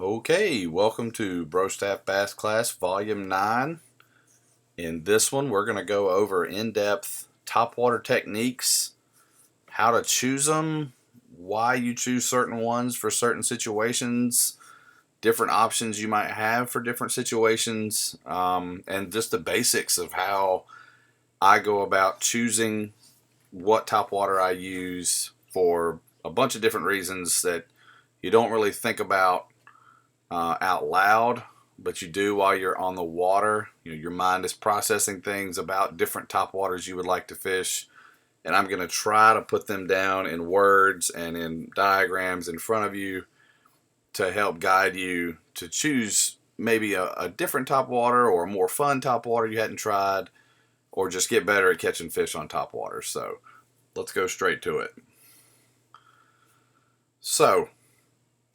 Okay, welcome to Bro Staff Bass Class Volume 9. In this one, we're going to go over in-depth topwater techniques, how to choose them, why you choose certain ones for certain situations, different options you might have for different situations, and just the basics of how I go about choosing what topwater I use for a bunch of different reasons that you don't really think about out loud, but you do while you're on the water. Your mind is processing things about different topwaters you would like to fish, and I'm going to try to put them down in words and in diagrams in front of you to help guide you to choose maybe a different topwater or a more fun topwater you hadn't tried, or just get better at catching fish on topwater. So let's go straight to it. So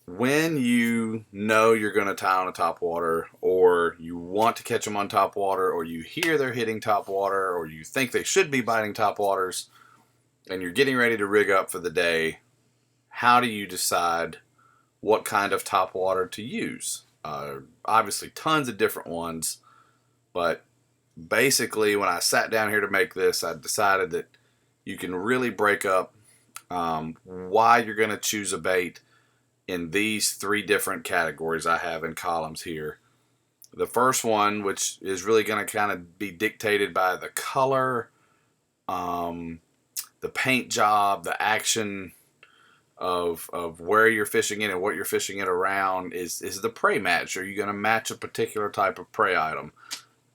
when you know you're going to tie on a topwater, or you want to catch them on topwater, or you hear they're hitting topwater, or you think they should be biting topwaters, and you're getting ready to rig up for the day, how do you decide what kind of topwater to use? Obviously, tons of different ones, but basically, when I sat down here to make this, I decided that you can really break up why you're going to choose a bait in these three different categories I have in columns here. The first one, which is really going to kind of be dictated by the color, the paint job, the action of where you're fishing it and what you're fishing it around, is the prey match. Are you going to match a particular type of prey item?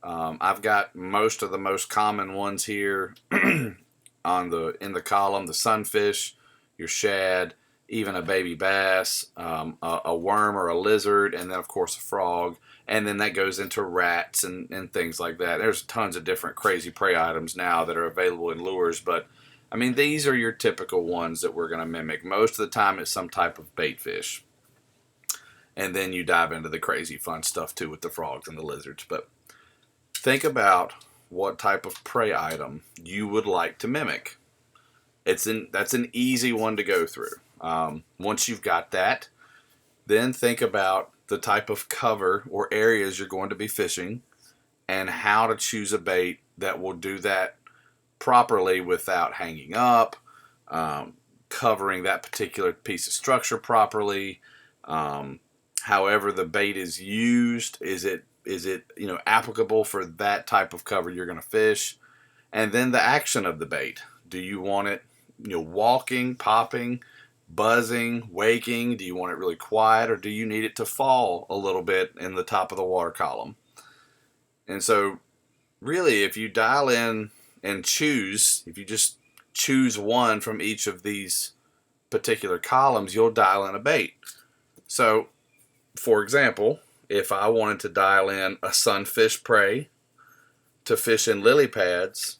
I've got most of the most common ones here in the column: the sunfish, your shad, even a baby bass, a worm or a lizard, and then of course a frog, and then that goes into rats and things like that. There's tons of different crazy prey items now that are available in lures, but I mean, these are your typical ones that we're going to mimic. Most of the time it's some type of bait fish, and then you dive into the crazy fun stuff too with the frogs and the lizards. But think about what type of prey item you would like to mimic. That's an easy one to go through. Once you've got that, then think about the type of cover or areas you're going to be fishing, and how to choose a bait that will do that properly without hanging up, covering that particular piece of structure properly. However the bait is used, is it applicable for that type of cover you're going to fish? And then the action of the bait. Do you want it walking, popping, buzzing, waking? Do you want it really quiet, or do you need it to fall a little bit in the top of the water column? And so really, if you dial in and if you just choose one from each of these particular columns, you'll dial in a bait. So for example, if I wanted to dial in a sunfish prey to fish in lily pads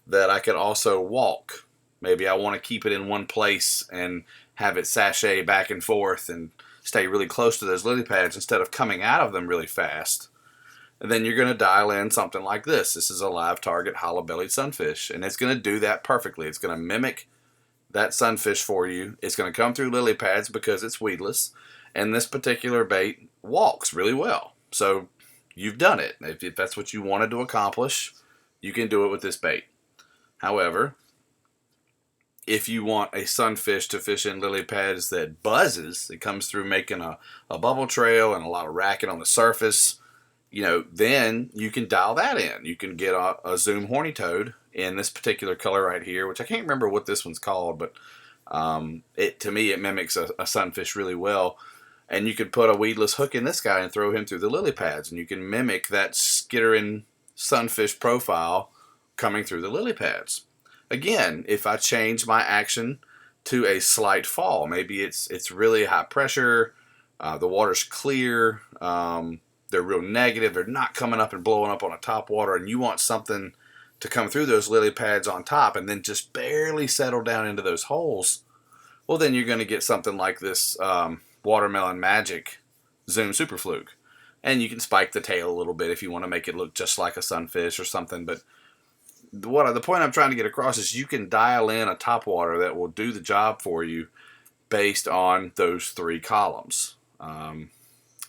that I could also walk, maybe I want to keep it in one place and have it sashay back and forth and stay really close to those lily pads instead of coming out of them really fast, and then you're going to dial in something like this. This is a live target hollow-bellied sunfish, and it's going to do that perfectly. It's going to mimic that sunfish for you. It's going to come through lily pads because it's weedless, and this particular bait walks really well. So you've done it. If that's what you wanted to accomplish, you can do it with this bait. However, if you want a sunfish to fish in lily pads that buzzes, it comes through making a bubble trail and a lot of racket on the surface, then you can dial that in. You can get a Zoom horny toad in this particular color right here, which I can't remember what this one's called, but to me it mimics a sunfish really well. And you could put a weedless hook in this guy and throw him through the lily pads, and you can mimic that skittering sunfish profile coming through the lily pads. Again, if I change my action to a slight fall, maybe it's really high pressure, the water's clear, they're real negative, they're not coming up and blowing up on a topwater, and you want something to come through those lily pads on top and then just barely settle down into those holes, well, then you're going to get something like this Watermelon Magic Zoom Super Fluke. And you can spike the tail a little bit if you want to make it look just like a sunfish or something. But the point I'm trying to get across is you can dial in a topwater that will do the job for you based on those three columns.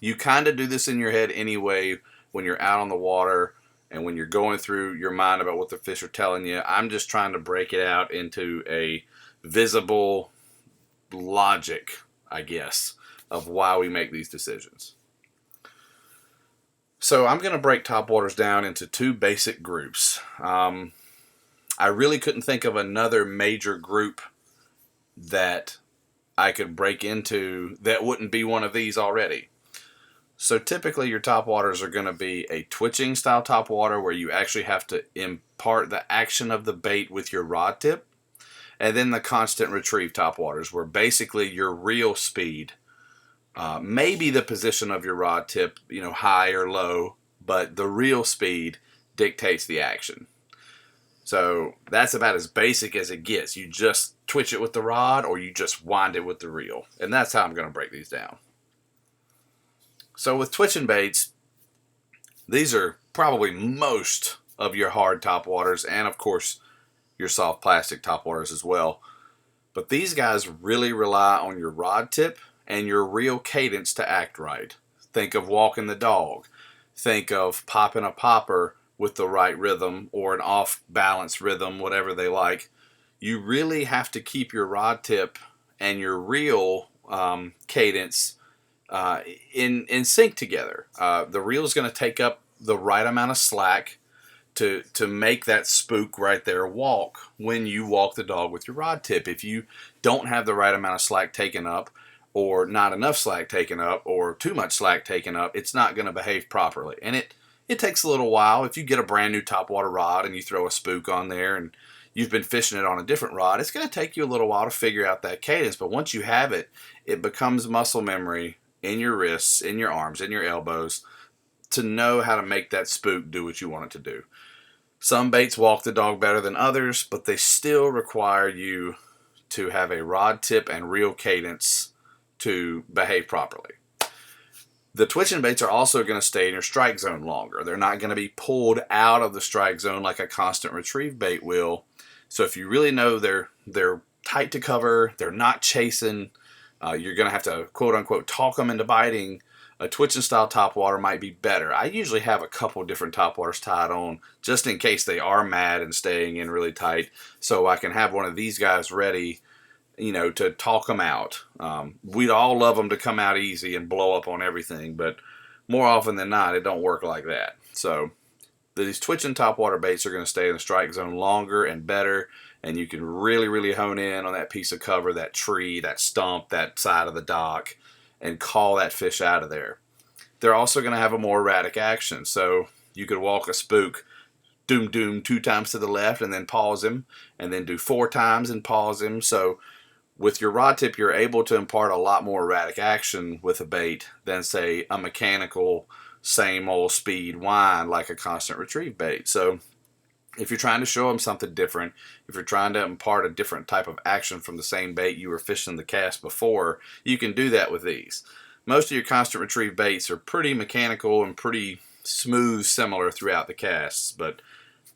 You kind of do this in your head anyway when you're out on the water and when you're going through your mind about what the fish are telling you. I'm just trying to break it out into a visible logic, I guess, of why we make these decisions. So I'm going to break topwaters down into two basic groups. I really couldn't think of another major group that I could break into that wouldn't be one of these already. So typically your topwaters are going to be a twitching style topwater where you actually have to impart the action of the bait with your rod tip. And then the constant retrieve topwaters where basically your reel speed, maybe the position of your rod tip, high or low, but the reel speed dictates the action. So that's about as basic as it gets. You just twitch it with the rod or you just wind it with the reel. And that's how I'm going to break these down. So with twitching baits, these are probably most of your hard topwaters and of course your soft plastic topwaters as well. But these guys really rely on your rod tip and your reel cadence to act right. Think of walking the dog. Think of popping a popper with the right rhythm or an off-balance rhythm, whatever they like. You really have to keep your rod tip and your reel cadence in sync together. The reel is going to take up the right amount of slack to make that spook right there walk when you walk the dog with your rod tip. If you don't have the right amount of slack taken up, or not enough slack taken up, or too much slack taken up, it's not going to behave properly. And it takes a little while. If you get a brand new topwater rod and you throw a spook on there and you've been fishing it on a different rod, it's going to take you a little while to figure out that cadence. But once you have it, it becomes muscle memory in your wrists, in your arms, in your elbows, to know how to make that spook do what you want it to do. Some baits walk the dog better than others, but they still require you to have a rod tip and reel cadence to behave properly. The twitching baits are also going to stay in your strike zone longer. They're not going to be pulled out of the strike zone like a constant retrieve bait will. So if you really know they're tight to cover, they're not chasing, you're going to have to quote unquote talk them into biting. A twitching style topwater might be better. I usually have a couple different topwaters tied on just in case they are mad and staying in really tight, so I can have one of these guys ready, to talk them out. We'd all love them to come out easy and blow up on everything, but more often than not, it don't work like that. So these twitching topwater baits are going to stay in the strike zone longer and better, and you can really, really hone in on that piece of cover, that tree, that stump, that side of the dock, and call that fish out of there. They're also going to have a more erratic action, so you could walk a spook doom doom 2 times to the left and then pause him, and then do 4 times and pause him. So with your rod tip, you're able to impart a lot more erratic action with a bait than, say, a mechanical, same old speed wind like a constant retrieve bait. So if you're trying to show them something different, if you're trying to impart a different type of action from the same bait you were fishing the cast before, you can do that with these. Most of your constant retrieve baits are pretty mechanical and pretty smooth, similar throughout the casts, but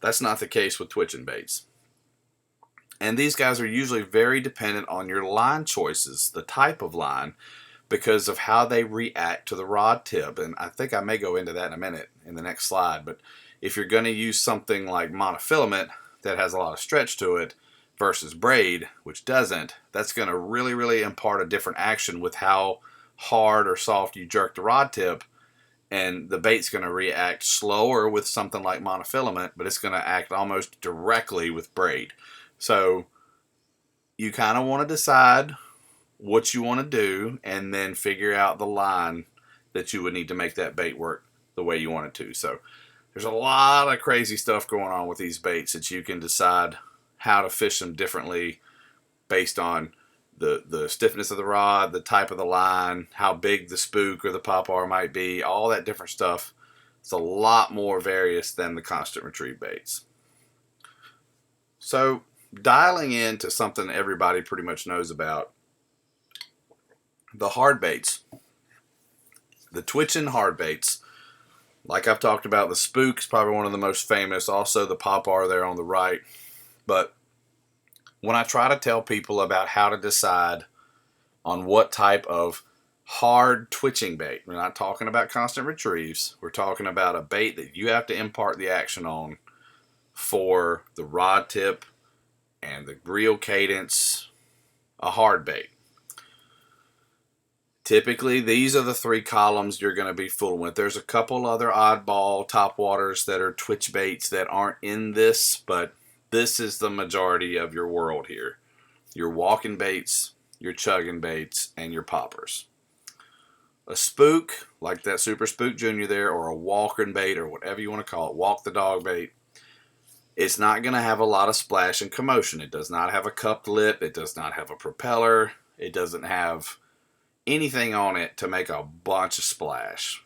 that's not the case with twitching baits. And these guys are usually very dependent on your line choices, the type of line, because of how they react to the rod tip. And I think I may go into that in a minute in the next slide. But if you're going to use something like monofilament that has a lot of stretch to it versus braid, which doesn't, that's going to really, really impart a different action with how hard or soft you jerk the rod tip. And the bait's going to react slower with something like monofilament, but it's going to act almost directly with braid. So you kind of want to decide what you want to do and then figure out the line that you would need to make that bait work the way you want it to. So there's a lot of crazy stuff going on with these baits that you can decide how to fish them differently based on the stiffness of the rod, the type of the line, how big the spook or the popper might be, all that different stuff. It's a lot more various than the constant retrieve baits. So dialing into something everybody pretty much knows about, the hard baits, the twitching hard baits. Like I've talked about, the spook's probably one of the most famous, also the popper there on the right. But when I try to tell people about how to decide on what type of hard twitching bait. We're not talking about constant retrieves. We're talking about a bait that you have to impart the action on for the rod tip and the reel cadence, a hard bait. Typically, these are the three columns you're going to be fooling with. There's a couple other oddball topwaters that are twitch baits that aren't in this, but this is the majority of your world here. Your walking baits, your chugging baits, and your poppers. A spook, like that Super Spook Junior there, or a walking bait, or whatever you want to call it, walk the dog bait, it's not going to have a lot of splash and commotion. It does not have a cupped lip. It does not have a propeller. It doesn't have anything on it to make a bunch of splash.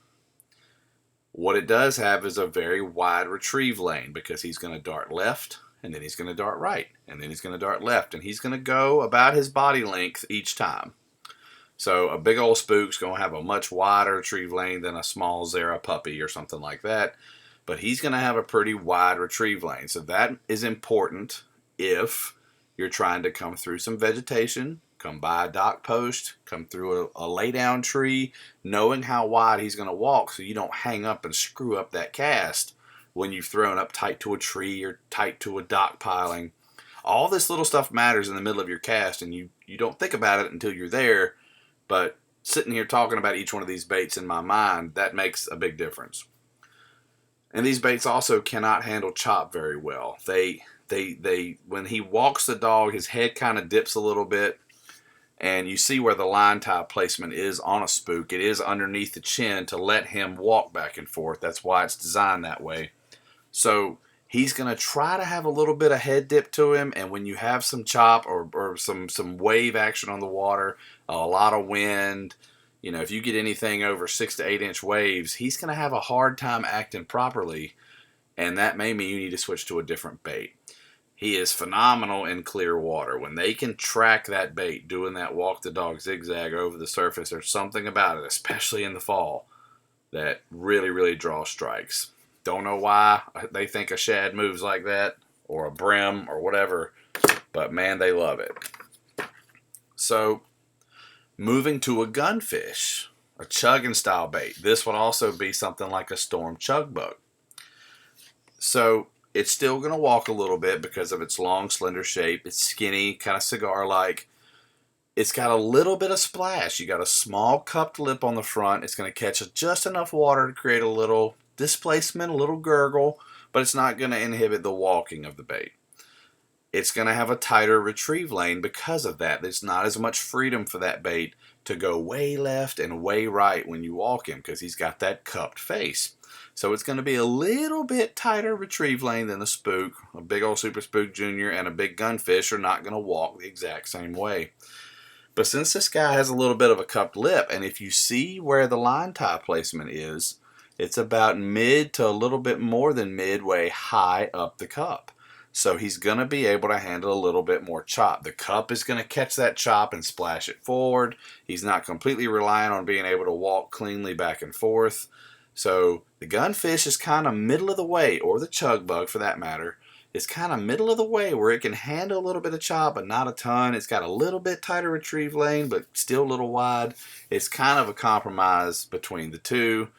What it does have is a very wide retrieve lane, because he's going to dart left, and then he's going to dart right, and then he's going to dart left, and he's going to go about his body length each time. So a big old spook's going to have a much wider retrieve lane than a small Zara puppy or something like that, but he's going to have a pretty wide retrieve lane. So that is important if you're trying to come through some vegetation, come by a dock post, come through a lay-down tree, knowing how wide he's going to walk so you don't hang up and screw up that cast when you've thrown up tight to a tree or tight to a dock piling. All this little stuff matters in the middle of your cast, and you don't think about it until you're there, but sitting here talking about each one of these baits in my mind, that makes a big difference. And these baits also cannot handle chop very well. They when he walks the dog, his head kind of dips a little bit, and you see where the line tie placement is on a spook. It is underneath the chin to let him walk back and forth. That's why it's designed that way. So he's going to try to have a little bit of head dip to him, and when you have some chop or some wave action on the water, a lot of wind, if you get anything over 6 to 8 inch waves, he's going to have a hard time acting properly, and that may mean you need to switch to a different bait. He is phenomenal in clear water. When they can track that bait doing that walk the dog zigzag over the surface, there's something about it, especially in the fall, that really, really draws strikes. Don't know why they think a shad moves like that, or a brim, or whatever, but man, they love it. So, moving to a gunfish, a chugging style bait. This would also be something like a storm chug bug. So, it's still going to walk a little bit because of its long, slender shape. It's skinny, kind of cigar-like. It's got a little bit of splash. You got a small cupped lip on the front. It's going to catch just enough water to create a little displacement, a little gurgle, but it's not going to inhibit the walking of the bait. It's going to have a tighter retrieve lane because of that. There's not as much freedom for that bait to go way left and way right when you walk him, because he's got that cupped face. So it's going to be a little bit tighter retrieve lane than a spook. A big old Super Spook Junior and a big gunfish are not going to walk the exact same way. But since this guy has a little bit of a cupped lip, and if you see where the line tie placement is, it's about mid to a little bit more than midway high up the cup. So he's going to be able to handle a little bit more chop. The cup is going to catch that chop and splash it forward. He's not completely relying on being able to walk cleanly back and forth. So the gunfish is kind of middle of the way, or the chug bug for that matter, is kind of middle of the way where it can handle a little bit of chop, but not a ton. It's got a little bit tighter retrieve lane, but still a little wide. It's kind of a compromise between the two.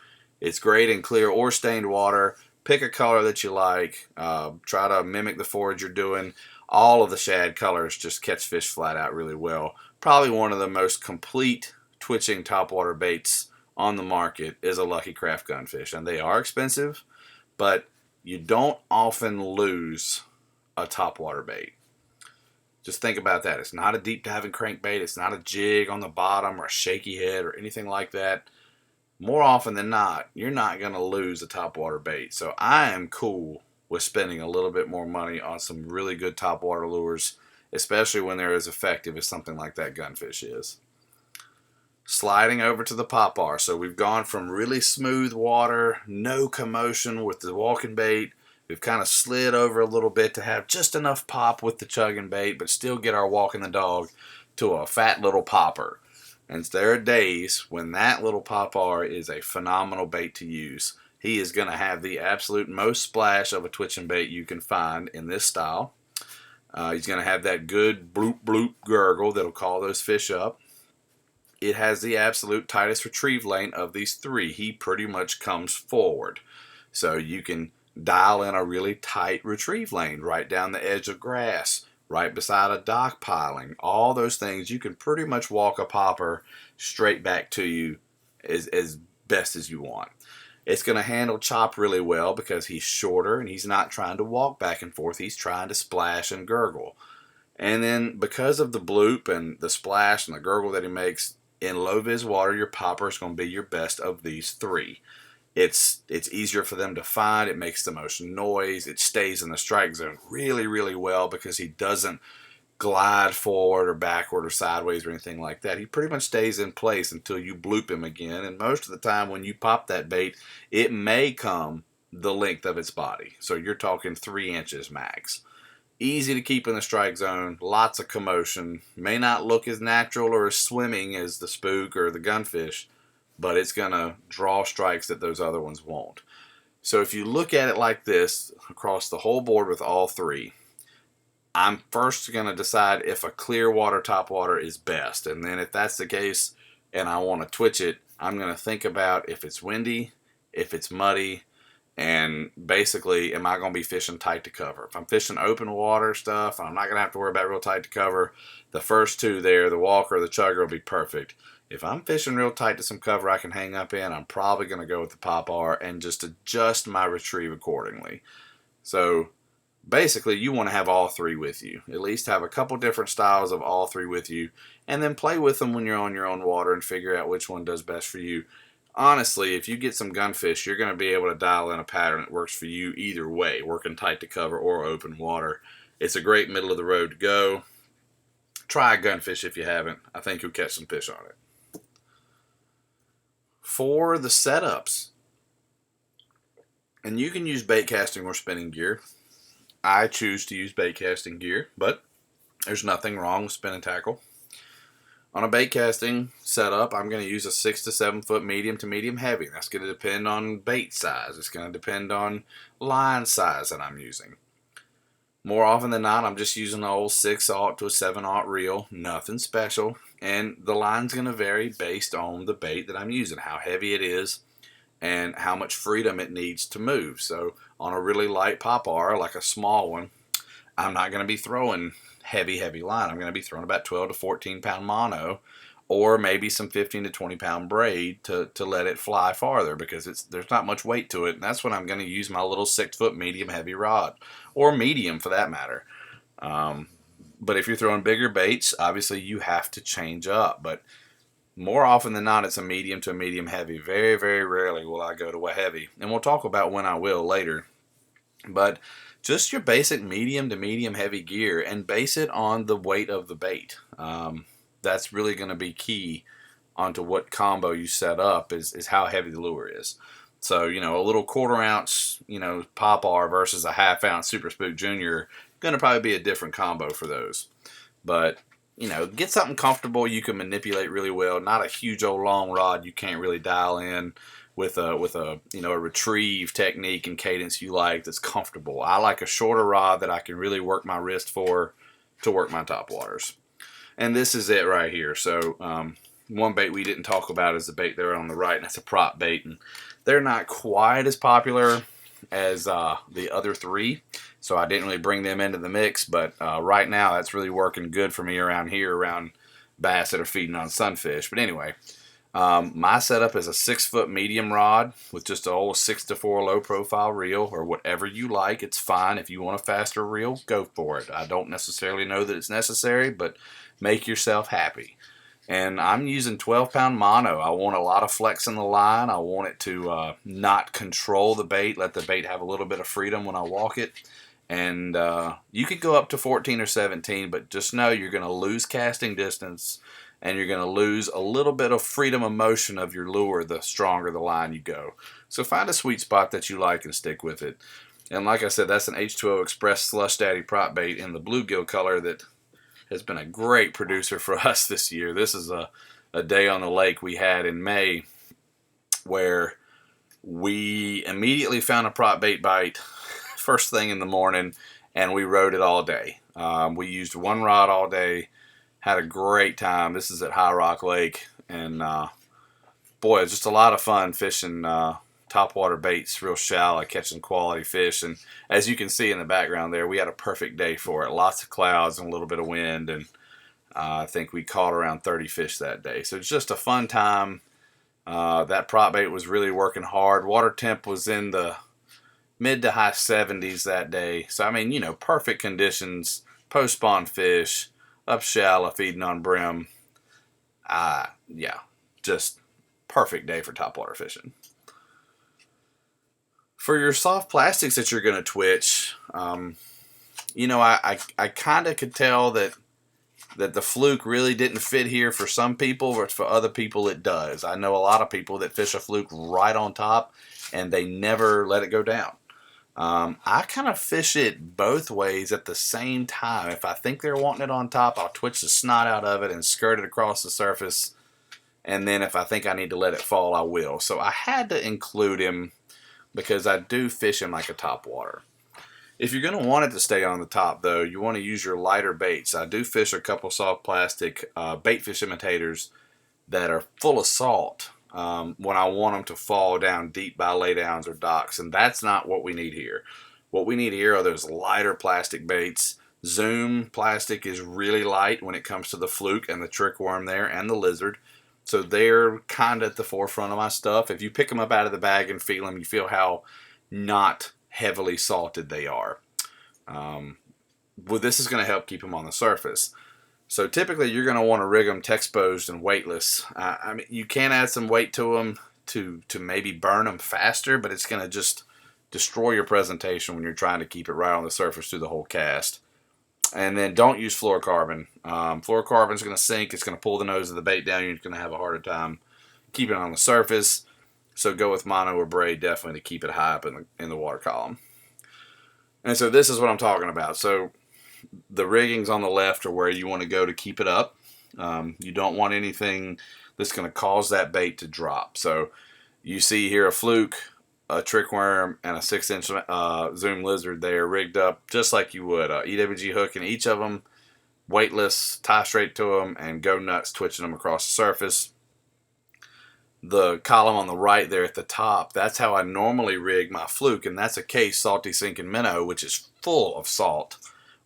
It's great in clear or stained water. Pick a color that you like. Try to mimic the forage you're doing. All of the shad colors just catch fish flat out really well. Probably one of the most complete twitching topwater baits on the market is a Lucky Craft gunfish. And they are expensive, but you don't often lose a topwater bait. Just think about that. It's not a deep diving crankbait. It's not a jig on the bottom or a shaky head or anything like that. More often than not, you're not going to lose a topwater bait. So I am cool with spending a little bit more money on some really good topwater lures, especially when they're as effective as something like that gunfish is. Sliding over to the popar. So we've gone from really smooth water, no commotion with the walking bait. We've kind of slid over a little bit to have just enough pop with the chugging bait, but still get our walking the dog to a fat little popper. And there are days when that little popar is a phenomenal bait to use. He is going to have the absolute most splash of a twitching bait you can find in this style. He's going to have that good bloop bloop gurgle that'll call those fish up. it has the absolute tightest retrieve lane of these three. He pretty much comes forward. So you can dial in a really tight retrieve lane right down the edge of grass, right beside a dock piling. All those things, you can pretty much walk a popper straight back to you as best as you want. It's going to handle chop really well because he's shorter and he's not trying to walk back and forth. He's trying to splash and gurgle. And then because of the bloop and the splash and the gurgle that he makes, in low vis water, your popper is going to be your best of these three. It's easier for them to find. It makes the most noise. It stays in the strike zone really, really well because he doesn't glide forward or backward or sideways or anything like that. He pretty much stays in place until you bloop him again. And most of the time when you pop that bait, it may come the length of its body. So you're talking 3 inches max. Easy to keep in the strike zone, lots of commotion, may not look as natural or as swimming as the spook or the gunfish, but it's going to draw strikes that those other ones won't. So if you look at it like this, across the whole board with all three, I'm first going to decide if a clear water topwater is best. And then if that's the case and I want to twitch it, I'm going to think about if it's windy, if it's muddy, and basically, am I going to be fishing tight to cover? If I'm fishing open water stuff, I'm not going to have to worry about real tight to cover. The first two there, the walker or the chugger, will be perfect. If I'm fishing real tight to some cover I can hang up in, I'm probably going to go with the pop R and just adjust my retrieve accordingly. So basically, you want to have all three with you. At least have a couple different styles of all three with you, and then play with them when you're on your own water and figure out which one does best for you. Honestly, if you get some gunfish, you're going to be able to dial in a pattern that works for you either way, working tight to cover or open water. It's a great middle of the road to go. Try a gunfish if you haven't. I think you'll catch some fish on it. For the setups, and you can use bait casting or spinning gear. I choose to use bait casting gear, but there's nothing wrong with spinning tackle. On a bait casting setup, I'm going to use a 6 to 7 foot medium to medium heavy. That's going to depend on bait size. It's going to depend on line size that I'm using. More often than not, I'm just using an old 6/0 to a 7/0 reel. Nothing special. And the line's going to vary based on the bait that I'm using, how heavy it is, and how much freedom it needs to move. So on a really light pop R, like a small one, I'm not going to be throwing heavy line. I'm going to be throwing about 12 to 14 pound mono, or maybe some 15 to 20 pound braid to let it fly farther, because there's not much weight to it. And that's when I'm going to use my little 6 foot medium heavy rod, or medium for that matter. But if you're throwing bigger baits, obviously you have to change up. But more often than not, it's a medium to a medium heavy. Very, very rarely will I go to a heavy. And we'll talk about when I will later. But just your basic medium to medium heavy gear, and base it on the weight of the bait. That's really going to be key onto what combo you set up, is how heavy the lure is. So, a little 1/4 ounce, pop R versus a 1/2 ounce Super Spook Junior, going to probably be a different combo for those. But, get something comfortable you can manipulate really well. Not a huge old long rod you can't really dial in with a retrieve technique and cadence you like that's comfortable. I like a shorter rod that I can really work my wrist for to work my topwaters. And this is it right here. So one bait we didn't talk about is the bait there on the right, and that's a prop bait. And they're not quite as popular as the other three, so I didn't really bring them into the mix. But right now, that's really working good for me around here, around bass that are feeding on sunfish. But anyway, my setup is a 6 foot medium rod with just a old 6 to 4 low profile reel, or whatever you like. It's fine. If you want a faster reel, go for it. I don't necessarily know that it's necessary, but make yourself happy. And I'm using 12 pound mono. I want a lot of flex in the line. I want it to not control the bait, let the bait have a little bit of freedom when I walk it. And you could go up to 14 or 17, but just know you're going to lose casting distance, and you're going to lose a little bit of freedom of motion of your lure the stronger the line you go. So find a sweet spot that you like and stick with it. And like I said, that's an H2O Express Slush Daddy prop bait in the bluegill color that has been a great producer for us this year. This is a day on the lake we had in May where we immediately found a prop bait bite first thing in the morning, and we rode it all day. We used one rod all day, had a great time. This is at High Rock Lake, And boy, it's just a lot of fun fishing topwater baits, real shallow, catching quality fish. And as you can see in the background there, we had a perfect day for it. Lots of clouds and a little bit of wind, and I think we caught around 30 fish that day. So it's just a fun time. That prop bait was really working hard. Water temp was in the mid to high 70s that day. So, I mean, perfect conditions, post-spawn fish, up shallow, feeding on brim. Yeah, just perfect day for topwater fishing. For your soft plastics that you're going to twitch, I kind of could tell that the fluke really didn't fit here for some people, but for other people it does. I know a lot of people that fish a fluke right on top, and they never let it go down. I kind of fish it both ways at the same time. If I think they're wanting it on top, I'll twitch the snot out of it and skirt it across the surface. And then if I think I need to let it fall, I will. So I had to include him because I do fish him like a topwater. If you're going to want it to stay on the top, though, you want to use your lighter baits. I do fish a couple soft plastic bait fish imitators that are full of salt when I want them to fall down deep by laydowns or docks, and that's not what we need here. What we need here are those lighter plastic baits. Zoom plastic is really light when it comes to the fluke and the trick worm there and the lizard, so they're kind of at the forefront of my stuff. If you pick them up out of the bag and feel them, you feel how not heavily salted they are. Well, this is going to help keep them on the surface. So typically you're going to want to rig them Texposed and weightless. I mean, you can add some weight to them to maybe burn them faster, but it's going to just destroy your presentation when you're trying to keep it right on the surface through the whole cast. And then don't use fluorocarbon. Fluorocarbon is going to sink. It's going to pull the nose of the bait down. You're going to have a harder time keeping it on the surface. So go with mono or braid definitely to keep it high up in the water column. And so this is what I'm talking about. So the riggings on the left are where you want to go to keep it up. You don't want anything that's going to cause that bait to drop. So you see here a fluke, a trick worm, and a 6-inch zoom lizard there rigged up just like you would. EWG hook in each of them, weightless, tie straight to them, and go nuts twitching them across the surface. The column on the right there at the top, that's how I normally rig my fluke, and that's a case salty sinking minnow, which is full of salt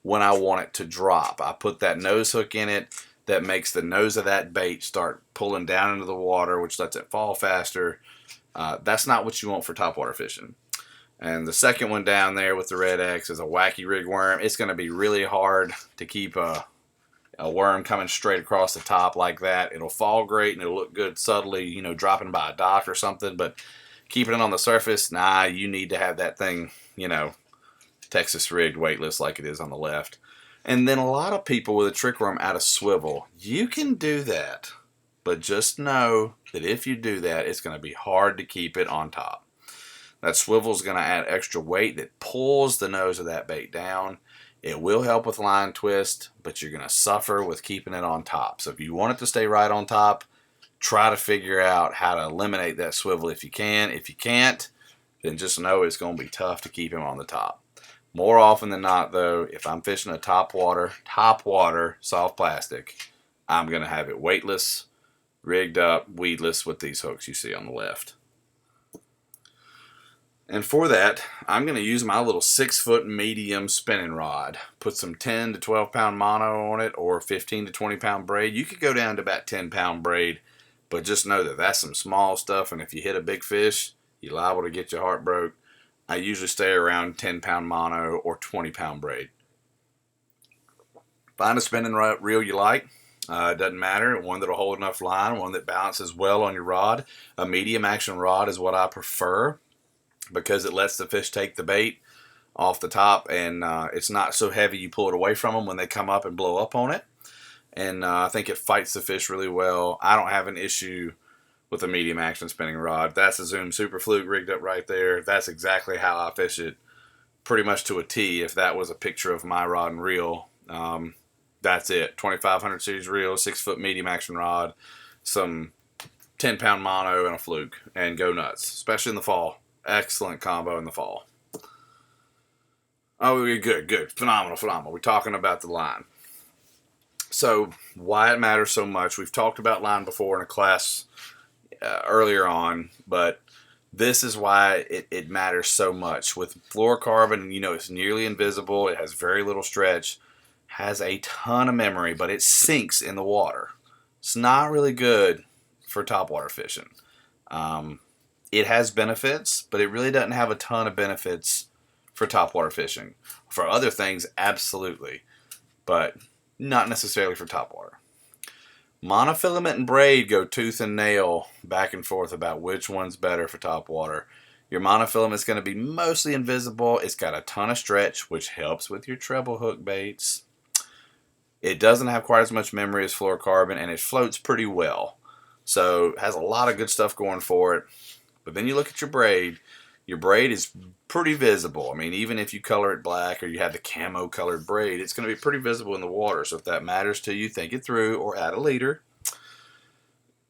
when I want it to drop. I put that nose hook in it that makes the nose of that bait start pulling down into the water, which lets it fall faster. That's not what you want for topwater fishing. And the second one down there with the red X is a wacky rig worm. It's going to be really hard to keep a worm coming straight across the top like that. It'll fall great and it'll look good subtly, dropping by a dock or something, but keeping it on the surface, nah, you need to have that thing, Texas rigged weightless like it is on the left. And then a lot of people with a trick worm out of swivel, you can do that, but just know that if you do that, it's going to be hard to keep it on top. That swivel is going to add extra weight that pulls the nose of that bait down. It will help with line twist, but you're going to suffer with keeping it on top. So if you want it to stay right on top, try to figure out how to eliminate that swivel if you can. If you can't, then just know it's going to be tough to keep him on the top. More often than not, though, if I'm fishing a topwater soft plastic, I'm going to have it weightless, rigged up, weedless with these hooks you see on the left. And for that, I'm going to use my little 6-foot medium spinning rod. Put some 10 to 12 pound mono on it, or 15 to 20 pound braid. You could go down to about 10 pound braid, but just know that that's some small stuff, and if you hit a big fish, you're liable to get your heart broke. I usually stay around 10 pound mono or 20 pound braid. Find a spinning reel you like. It doesn't matter. One that'll hold enough line, one that balances well on your rod. A medium action rod is what I prefer because it lets the fish take the bait off the top, and it's not so heavy you pull it away from them when they come up and blow up on it. And I think it fights the fish really well. I don't have an issue with a medium action spinning rod. That's a Zoom Super Fluke rigged up right there. That's exactly how I fish it, pretty much to a T. If that was a picture of my rod and reel, that's it. 2500 series reel, 6-foot medium action rod, some 10 pound mono, and a fluke, and go nuts, especially in the fall. Excellent combo in the fall. Oh, good, phenomenal. We're talking about the line. So why it matters so much, we've talked about line before in a class earlier on, but this is why it matters so much. With fluorocarbon, it's nearly invisible. It has very little stretch, has a ton of memory, but it sinks in the water. It's not really good for topwater fishing. Um, it has benefits, but it really doesn't have a ton of benefits for topwater fishing. For other things, absolutely, but not necessarily for topwater. Monofilament and braid go tooth and nail back and forth about which one's better for topwater. Your monofilament is going to be mostly invisible. It's got a ton of stretch, which helps with your treble hook baits. It doesn't have quite as much memory as fluorocarbon, and it floats pretty well. So it has a lot of good stuff going for it. But then you look at your braid. Your braid is pretty visible. I mean, even if you color it black or you have the camo colored braid, it's going to be pretty visible in the water. So if that matters to you, think it through or add a leader.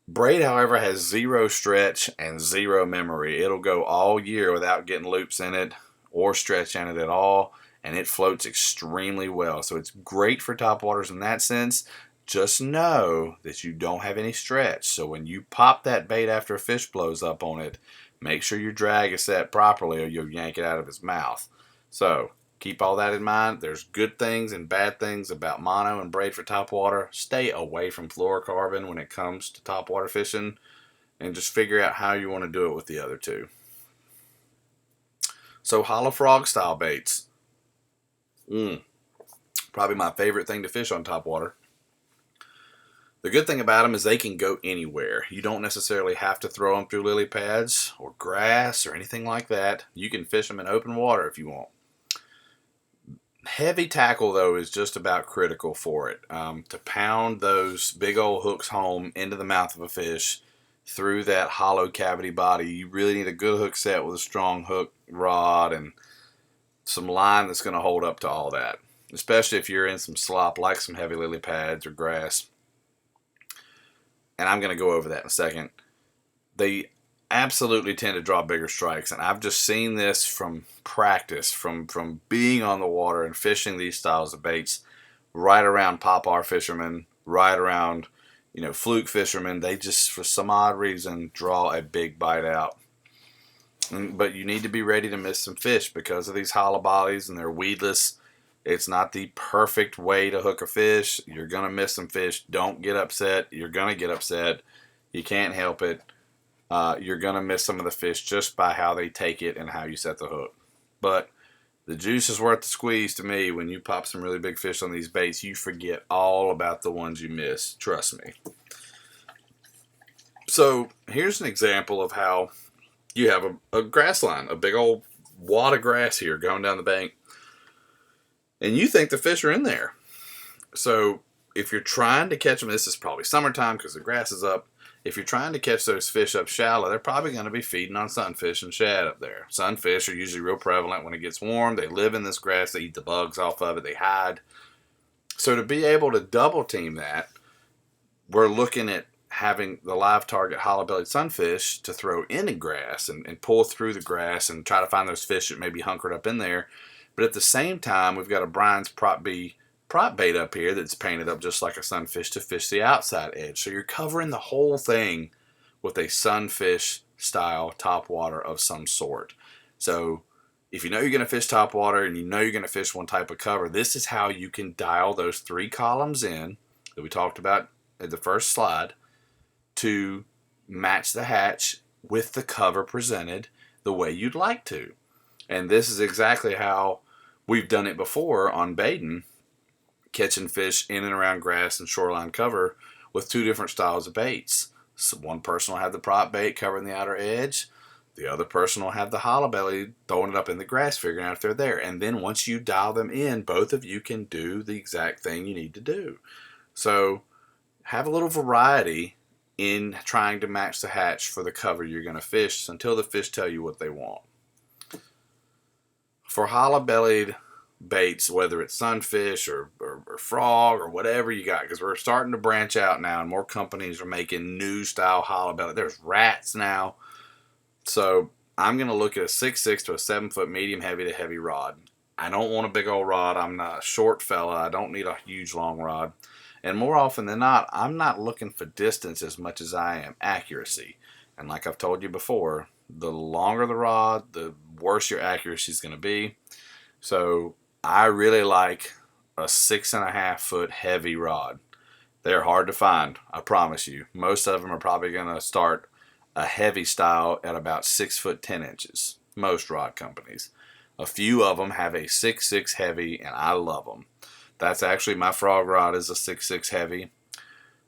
Braid, however, has zero stretch and zero memory. It'll go all year without getting loops in it or stretch in it at all, and it floats extremely well. So it's great for topwaters in that sense. Just know that you don't have any stretch. So when you pop that bait after a fish blows up on it, make sure your drag is set properly or you'll yank it out of his mouth. So keep all that in mind. There's good things and bad things about mono and braid for topwater. Stay away from fluorocarbon when it comes to topwater fishing, and just figure out how you want to do it with the other two. So hollow frog style baits. Probably my favorite thing to fish on topwater. The good thing about them is they can go anywhere. You don't necessarily have to throw them through lily pads or grass or anything like that. You can fish them in open water if you want. Heavy tackle, though, is just about critical for it. To pound those big old hooks home into the mouth of a fish through that hollow cavity body, you really need a good hook set with a strong hook rod and some line that's going to hold up to all that, especially if you're in some slop like some heavy lily pads or grass. And I'm going to go over that in a second. They absolutely tend to draw bigger strikes, and I've just seen this from practice, from being on the water and fishing these styles of baits right around pop-R fishermen, right around fluke fishermen. They just, for some odd reason, draw a big bite out. But you need to be ready to miss some fish because of these hollow bodies, and they're weedless. It's not the perfect way to hook a fish. You're going to miss some fish. Don't get upset. You're going to get upset. You can't help it. You're going to miss some of the fish just by how they take it and how you set the hook. But the juice is worth the squeeze to me. When you pop some really big fish on these baits, you forget all about the ones you miss. Trust me. So here's an example of how you have a grass line, a big old wad of grass here going down the bank. And you think the fish are in there. So if you're trying to catch them, this is probably summertime because the grass is up. If you're trying to catch those fish up shallow, they're probably going to be feeding on sunfish and shad up there. Sunfish are usually real prevalent when it gets warm. They live in this grass. They eat the bugs off of it. They hide. So to be able to double team that, we're looking at having the live target hollow-bellied sunfish to throw in the grass and pull through the grass and try to find those fish that may be hunkered up in there. But at the same time, we've got a Brian's Prop B prop bait up here that's painted up just like a sunfish to fish the outside edge. So you're covering the whole thing with a sunfish style topwater of some sort. So if you know you're going to fish topwater and you know you're going to fish one type of cover, this is how you can dial those 3 columns in that we talked about at the first slide to match the hatch with the cover presented the way you'd like to. And this is exactly how we've done it before on baiting, catching fish in and around grass and shoreline cover with 2 different styles of baits. So one person will have the prop bait covering the outer edge. The other person will have the hollow belly throwing it up in the grass, figuring out if they're there. And then once you dial them in, both of you can do the exact thing you need to do. So have a little variety in trying to match the hatch for the cover you're going to fish until the fish tell you what they want. For hollow-bellied baits, whether it's sunfish or frog or whatever you got, because we're starting to branch out now and more companies are making new style hollow-bellied. There's rats now. So I'm going to look at a 6'6" to a 7-foot medium heavy to heavy rod. I don't want a big old rod. I'm not a short fella. I don't need a huge long rod. And more often than not, I'm not looking for distance as much as I am accuracy. And like I've told you before, the longer the rod, the worse your accuracy is going to be. So I really like a 6.5 foot heavy rod. They're hard to find, I promise you. Most of them are probably going to start a heavy style at about 6 foot 10 inches. Most rod companies. A few of them have a 6.6 heavy, and I love them. That's actually my frog rod is a 6.6 heavy.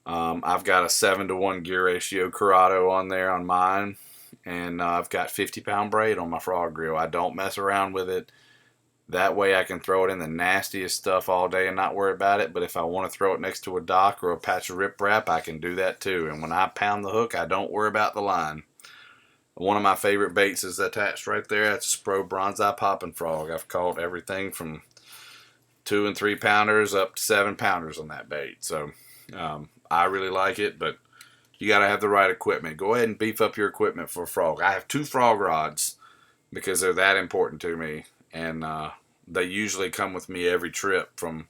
I've got a 7-to-1 gear ratio Corrado on there on mine, and I've got 50-pound braid on my frog reel. I don't mess around with it. That way I can throw it in the nastiest stuff all day and not worry about it. But if I want to throw it next to a dock or a patch of riprap, I can do that too. And when I pound the hook, I don't worry about the line. One of my favorite baits is attached right there. That's a Spro Bronzeye Popping Frog. I've caught everything from 2 and 3 pounders up to 7 pounders on that bait. So I really like it, but you got to have the right equipment. Go ahead and beef up your equipment for a frog. I have 2 frog rods because they're that important to me. And they usually come with me every trip from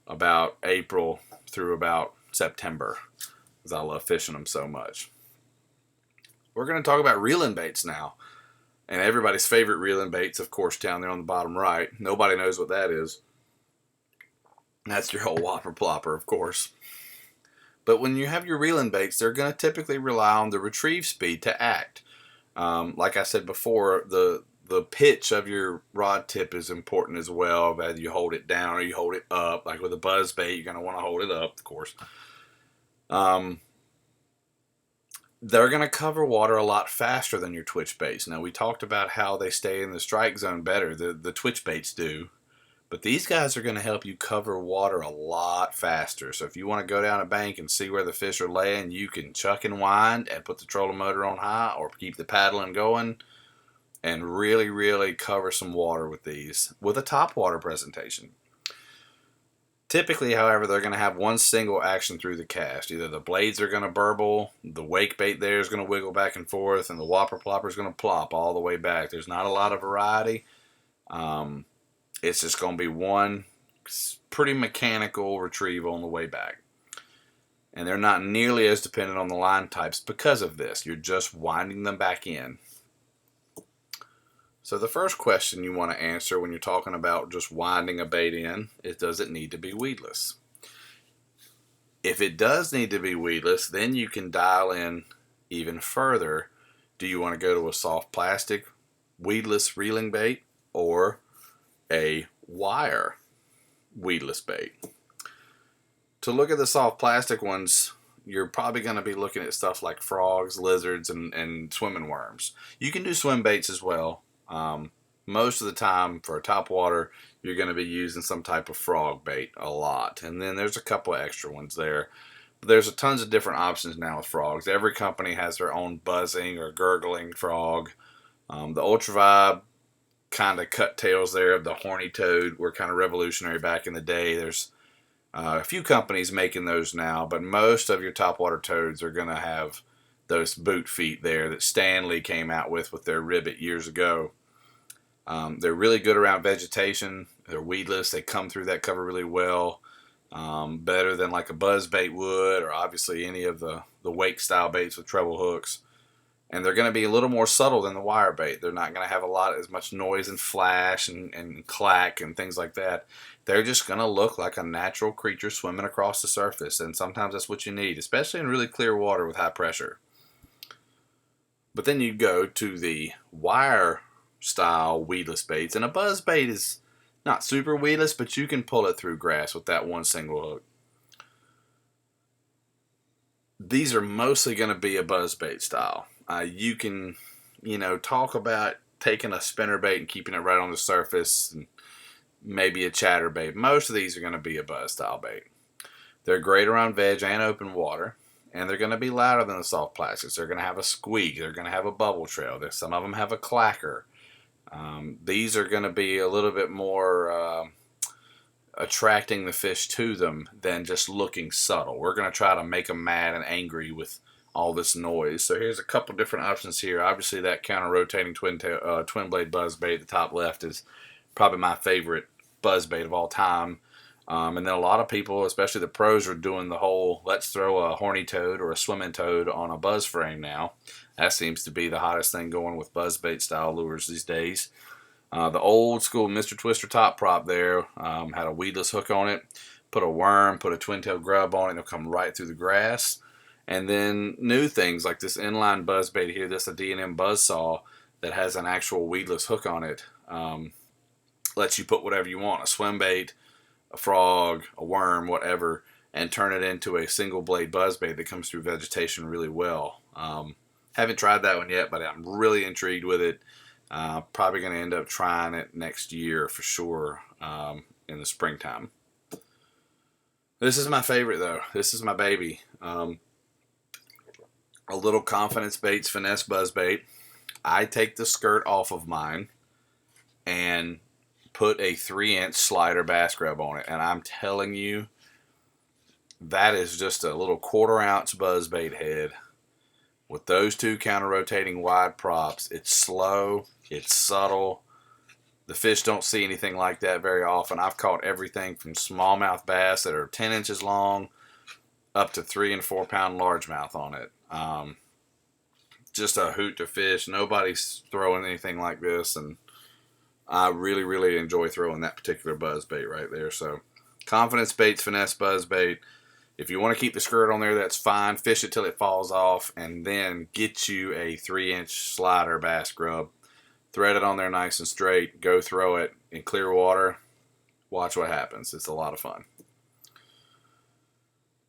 about April through about September, because I love fishing them so much. We're going to talk about reeling baits now. And everybody's favorite reeling baits, of course, down there on the bottom right. Nobody knows what that is. That's your old whopper plopper, of course. But when you have your reeling baits, they're going to typically rely on the retrieve speed to act. Like I said before, the pitch of your rod tip is important as well, whether you hold it down or you hold it up. Like with a buzz bait, you're going to want to hold it up, of course. They're going to cover water a lot faster than your twitch baits. Now, we talked about how they stay in the strike zone better. The twitch baits do. But these guys are going to help you cover water a lot faster. So if you want to go down a bank and see where the fish are laying, you can chuck and wind and put the trolling motor on high or keep the paddling going and really, really cover some water with these with a topwater presentation. Typically, however, they're going to have one single action through the cast. Either the blades are going to burble, the wake bait there is going to wiggle back and forth, and the whopper plopper is going to plop all the way back. There's not a lot of variety. It's just going to be one pretty mechanical retrieval on the way back. And they're not nearly as dependent on the line types because of this. You're just winding them back in. So the first question you want to answer when you're talking about just winding a bait in is, does it need to be weedless? If it does need to be weedless, then you can dial in even further. Do you want to go to a soft plastic weedless reeling bait or a wire weedless bait? To look at the soft plastic ones, you're probably going to be looking at stuff like frogs, lizards, and swimming worms. You can do swim baits as well. Most of the time for a topwater, you're going to be using some type of frog bait a lot. And then there's a couple of extra ones there. But there's tons of different options now with frogs. Every company has their own buzzing or gurgling frog. The Ultra Vibe kind of cut tails there of the horny toad were kind of revolutionary back in the day. There's a few companies making those now, but most of your topwater toads are going to have those boot feet there that Stanley came out with their ribbit years ago. They're really good around vegetation. They're weedless. They come through that cover really well. Better than like a buzz bait would, or obviously any of the wake style baits with treble hooks. And they're going to be a little more subtle than the wire bait. They're not going to have as much noise and flash and clack and things like that. They're just going to look like a natural creature swimming across the surface. And sometimes that's what you need, especially in really clear water with high pressure. But then you go to the wire style weedless baits. And a buzz bait is not super weedless, but you can pull it through grass with that one single hook. These are mostly going to be a buzz bait style. You can, talk about taking a spinner bait and keeping it right on the surface, and maybe a chatter bait. Most of these are going to be a buzz style bait. They're great around veg and open water, and they're going to be louder than the soft plastics. They're going to have a squeak. They're going to have a bubble trail. Some of them have a clacker. These are going to be a little bit more attracting the fish to them than just looking subtle. We're going to try to make them mad and angry with all this noise. So here's a couple different options here. Obviously that counter-rotating twin blade buzz bait at the top left is probably my favorite buzz bait of all time. And then a lot of people, especially the pros, are doing the whole let's throw a horny toad or a swimming toad on a buzz frame now. That seems to be the hottest thing going with buzzbait style lures these days. The old school Mr. Twister top prop there had a weedless hook on it. Put a worm, put a twin-tail grub on it, and it'll come right through the grass. And then new things like this inline buzzbait here, this a D&M Buzzsaw that has an actual weedless hook on it. Lets you put whatever you want, a swim bait, a frog, a worm, whatever, and turn it into a single blade buzzbait that comes through vegetation really well. Haven't tried that one yet, but I'm really intrigued with it. Probably going to end up trying it next year for sure in the springtime. This is my favorite though. This is my baby. A little Confidence Baits finesse buzzbait. I take the skirt off of mine and put a 3-inch slider bass grub on it, and I'm telling you, that is just a little 1/4 ounce buzzbait head with those two counter rotating wide props. It's slow, it's subtle. The fish don't see anything like that very often. I've caught everything from smallmouth bass that are 10 inches long up to 3 and 4 pound largemouth on it. Just a hoot to fish. Nobody's throwing anything like this, and I really, really enjoy throwing that particular buzzbait right there. So, Confidence Baits finesse buzzbait. If you want to keep the skirt on there, that's fine. Fish it till it falls off, and then get you a 3-inch slider bass grub. Thread it on there nice and straight. Go throw it in clear water. Watch what happens. It's a lot of fun.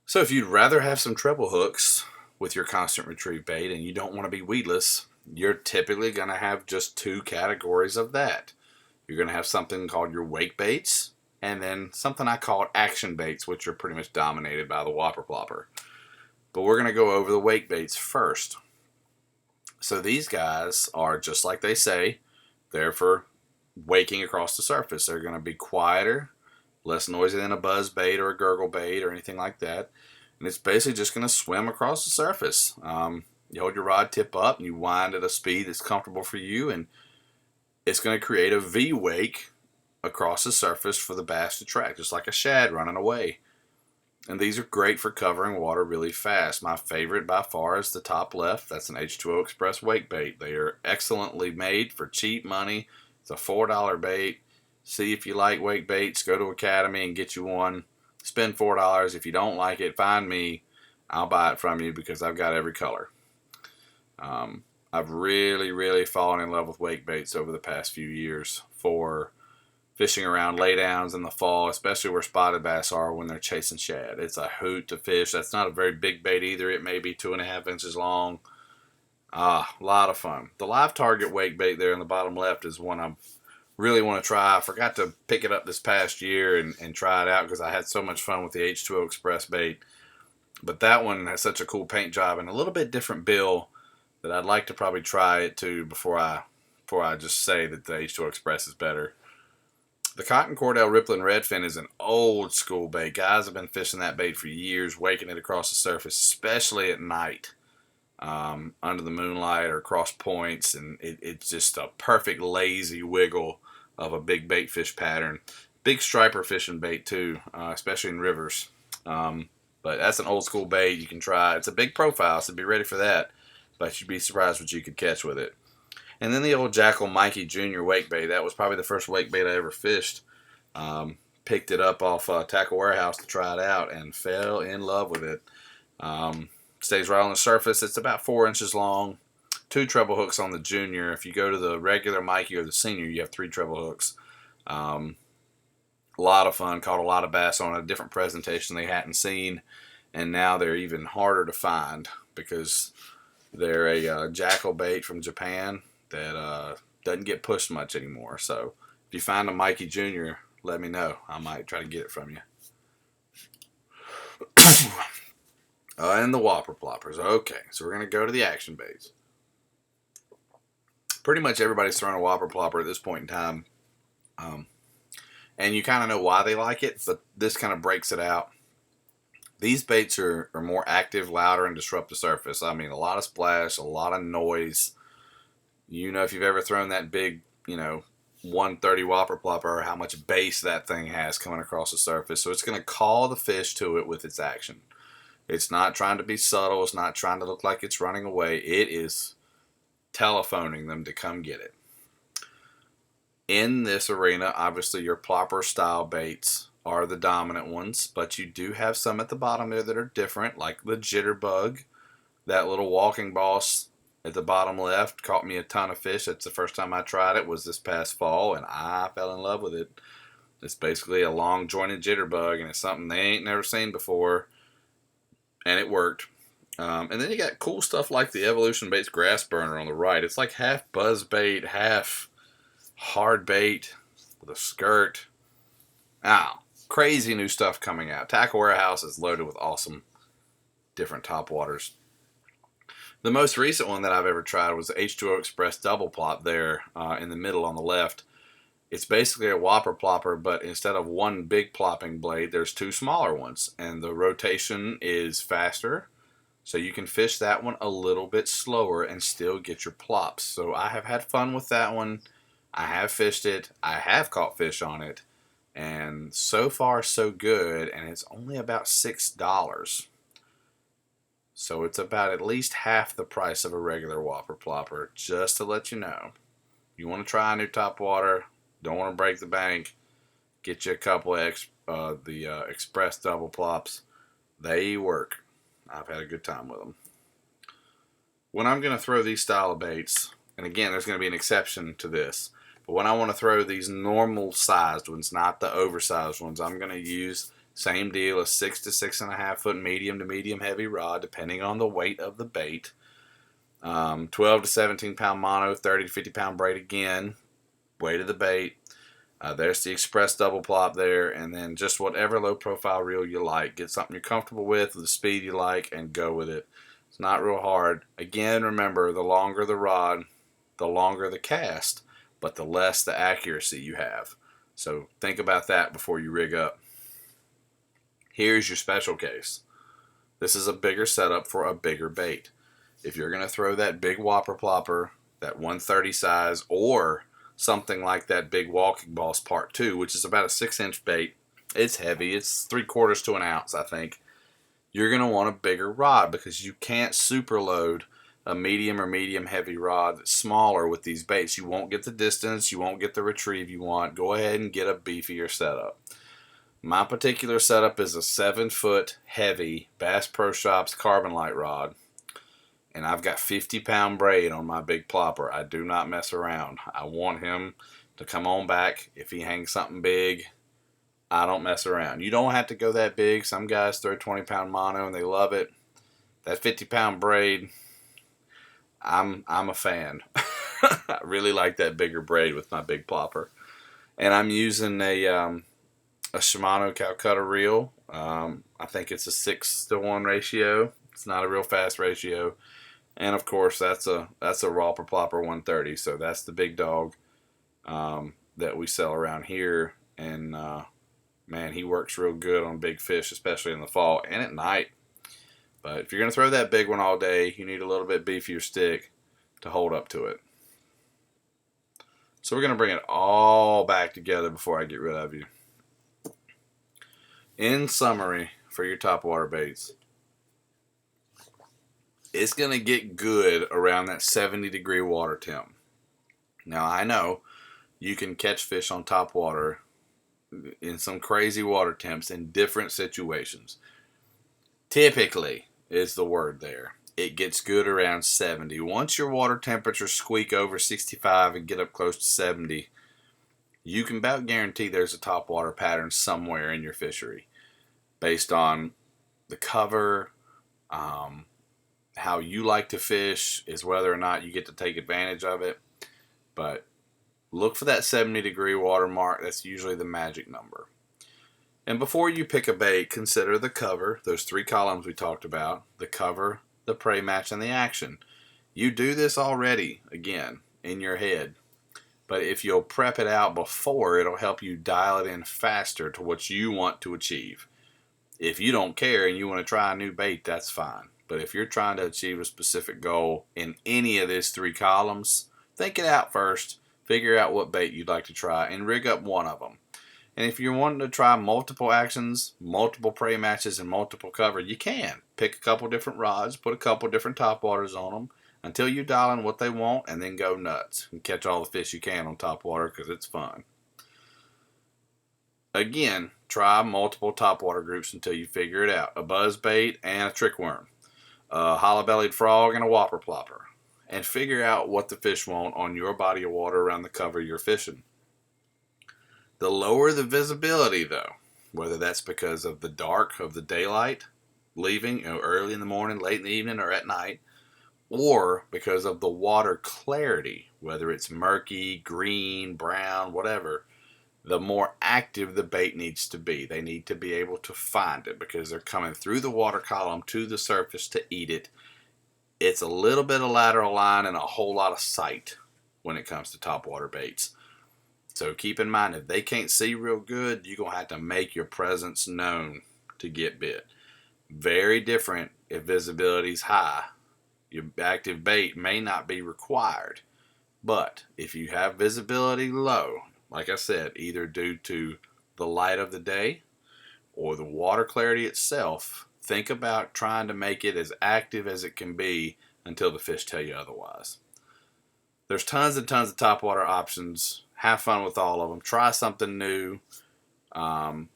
So if you'd rather have some treble hooks with your constant retrieve bait and you don't want to be weedless, you're typically going to have just 2 categories of that. You're going to have something called your wake baits, and then something I call action baits, which are pretty much dominated by the whopper plopper. But we're going to go over the wake baits first. So these guys are just like they say. They're for waking across the surface. They're going to be quieter, less noisy than a buzz bait or a gurgle bait or anything like that. And it's basically just going to swim across the surface. You hold your rod tip up and you wind at a speed that's comfortable for you, and it's going to create a V-wake across the surface for the bass to track, just like a shad running away. And these are great for covering water really fast. My favorite by far is the top left. That's an H2O Express wake bait. They are excellently made for cheap money. It's a $4 bait. See if you like wake baits. Go to Academy and get you one. Spend $4. If you don't like it, find me. I'll buy it from you because I've got every color. I've really, really fallen in love with wake baits over the past few years for fishing around laydowns in the fall, especially where spotted bass are when they're chasing shad. It's a hoot to fish. That's not a very big bait either. It may be 2.5 inches long. A lot of fun. The live target wake bait there in the bottom left is one I really want to try. I forgot to pick it up this past year and try it out because I had so much fun with the H2O Express bait. But that one has such a cool paint job and a little bit different bill that I'd like to probably try it too before I just say that the H2O Express is better. The Cotton Cordell Rippling Redfin is an old school bait. Guys have been fishing that bait for years, waking it across the surface, especially at night, under the moonlight or across points, and it's just a perfect lazy wiggle of a big bait fish pattern. Big striper fishing bait too, especially in rivers. But that's an old school bait you can try. It's a big profile, so be ready for that, but you'd be surprised what you could catch with it. And then the old Jackal Mikey Jr. wake bait. That was probably the first wake bait I ever fished. Picked it up off Tackle Warehouse to try it out and fell in love with it. Stays right on the surface. It's about 4 inches long. 2 treble hooks on the Junior. If you go to the regular Mikey or the Senior, you have 3 treble hooks. A lot of fun. Caught a lot of bass on a different presentation they hadn't seen. And now they're even harder to find because they're a Jackal bait from Japan that doesn't get pushed much anymore. So if you find a Mikey Jr., let me know. I might try to get it from you. And the whopper ploppers. Okay, so we're going to go to the action baits. Pretty much everybody's throwing a whopper plopper at this point in time. And you kind of know why they like it, but this kind of breaks it out. These baits are more active, louder, and disrupt the surface. I mean, a lot of splash, a lot of noise. You know, if you've ever thrown that big, 130 whopper plopper, or how much base that thing has coming across the surface. So it's going to call the fish to it with its action. It's not trying to be subtle. It's not trying to look like it's running away. It is telephoning them to come get it. In this arena, obviously your plopper style baits are the dominant ones, but you do have some at the bottom there that are different, like the jitterbug. That little walking boss at the bottom left caught me a ton of fish. That's the first time I tried it, was this past fall, and I fell in love with it. It's basically a long jointed jitterbug, and it's something they ain't never seen before, and it worked. And then you got cool stuff like the Evolution Baits Grass Burner on the right. It's like half buzz bait, half hard bait with a skirt. Crazy new stuff coming out. Tackle Warehouse is loaded with awesome different topwaters. The most recent one that I've ever tried was the H2O Express Double Plop there in the middle on the left. It's basically a whopper plopper, but instead of one big plopping blade, there's two smaller ones. And the rotation is faster, so you can fish that one a little bit slower and still get your plops. So I have had fun with that one. I have fished it. I have caught fish on it. And so far, so good. And it's only about $6. So it's about at least half the price of a regular whopper plopper, just to let you know. You want to try a new topwater, don't want to break the bank, get you a couple of the Express double plops. They work. I've had a good time with them. When I'm going to throw these style of baits, and again, there's going to be an exception to this, but when I want to throw these normal sized ones, not the oversized ones, I'm going to use same deal, a 6 to 6.5 foot medium to medium heavy rod, depending on the weight of the bait. 12 to 17 pound mono, 30 to 50 pound braid again, weight of the bait. There's the Express double plop there, and then just whatever low profile reel you like. Get something you're comfortable with, the speed you like, and go with it. It's not real hard. Again, remember, the longer the rod, the longer the cast, but the less the accuracy you have. So think about that before you rig up. Here's your special case. This is a bigger setup for a bigger bait. If you're going to throw that big whopper plopper, that 130 size, or something like that big Walking Boss Part 2, which is about a 6-inch bait, it's heavy. It's 3/4 to an ounce, I think. You're going to want a bigger rod because you can't super load a medium or medium heavy rod that's smaller with these baits. You won't get the distance. You won't get the retrieve you want. Go ahead and get a beefier setup. My particular setup is a 7-foot heavy Bass Pro Shops Carbon Light rod. And I've got 50 pound braid on my big plopper. I do not mess around. I want him to come on back. If he hangs something big, I don't mess around. You don't have to go that big. Some guys throw 20 pound mono and they love it. That 50 pound braid, I'm a fan. I really like that bigger braid with my big plopper. And I'm using a Shimano Calcutta reel. I think it's a 6-to-1 ratio. It's not a real fast ratio. And of course, that's a Whopper Plopper 130. So that's the big dog that we sell around here. And man, he works real good on big fish, especially in the fall and at night. But if you're going to throw that big one all day, you need a little bit beefier stick to hold up to it. So we're going to bring it all back together before I get rid of you. In summary, for your topwater baits, it's going to get good around that 70-degree water temp. Now, I know you can catch fish on topwater in some crazy water temps in different situations. Typically is the word there. It gets good around 70. Once your water temperatures squeak over 65 and get up close to 70, you can about guarantee there's a topwater pattern somewhere in your fishery based on the cover, how you like to fish, is whether or not you get to take advantage of it. But look for that 70-degree water mark. That's usually the magic number. And before you pick a bait, consider the cover, those 3 columns we talked about, the cover, the prey match, and the action. You do this already, again, in your head. But if you'll prep it out before, it'll help you dial it in faster to what you want to achieve. If you don't care and you want to try a new bait, that's fine. But if you're trying to achieve a specific goal in any of these 3 columns, think it out first Figure out what bait you'd like to try and rig up one of them. And if you're wanting to try multiple actions, multiple prey matches, and multiple cover, you can. Pick a couple different rods, put a couple different topwaters on them until you dial in what they want, and then go nuts and catch all the fish you can on topwater because it's fun. Again, try multiple topwater groups until you figure it out. A buzzbait and a trick worm, a hollow-bellied frog and a whopper plopper. And figure out what the fish want on your body of water around the cover you're fishing. The lower the visibility, though, whether that's because of the dark of the daylight leaving early in the morning, late in the evening, or at night, or because of the water clarity, whether it's murky, green, brown, whatever, the more active the bait needs to be. They need to be able to find it because they're coming through the water column to the surface to eat it. It's a little bit of lateral line and a whole lot of sight when it comes to topwater baits. So keep in mind, if they can't see real good, you're going to have to make your presence known to get bit. Very different if visibility's high. Your active bait may not be required. But if you have visibility low, like I said, either due to the light of the day or the water clarity itself, think about trying to make it as active as it can be until the fish tell you otherwise. There's tons and tons of topwater options. Have fun with all of them. Try something new. Dial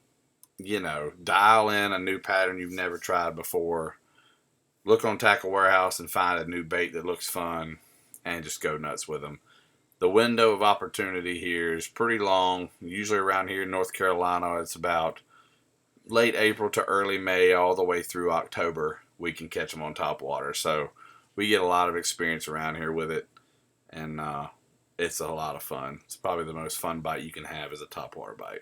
in a new pattern you've never tried before. Look on Tackle Warehouse and find a new bait that looks fun and just go nuts with them. The window of opportunity here is pretty long. Usually around here in North Carolina, it's about late April to early May, all the way through October. We can catch them on topwater. So we get a lot of experience around here with it. And it's a lot of fun. It's probably the most fun bite you can have is a topwater bite.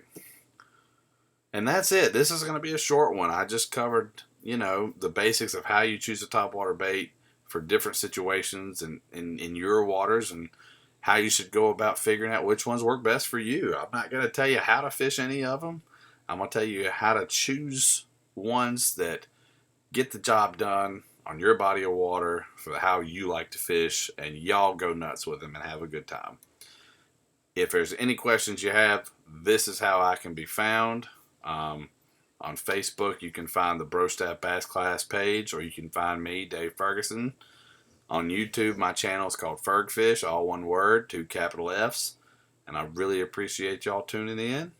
And that's it. This is going to be a short one. I just covered, the basics of how you choose a topwater bait for different situations and in your waters and how you should go about figuring out which ones work best for you. I'm not going to tell you how to fish any of them. I'm going to tell you how to choose ones that get the job done on your body of water for how you like to fish, and y'all go nuts with them and have a good time. If there's any questions you have, this is how I can be found. On Facebook, you can find the Brostat Bass Class page, or you can find me, Dave Ferguson. On YouTube, my channel is called Fergfish, all one word, 2 capital F's. And I really appreciate y'all tuning in.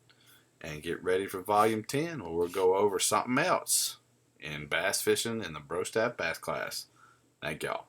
And get ready for Volume 10, where we'll go over something else in bass fishing in the Brostat Bass Class. Thank y'all.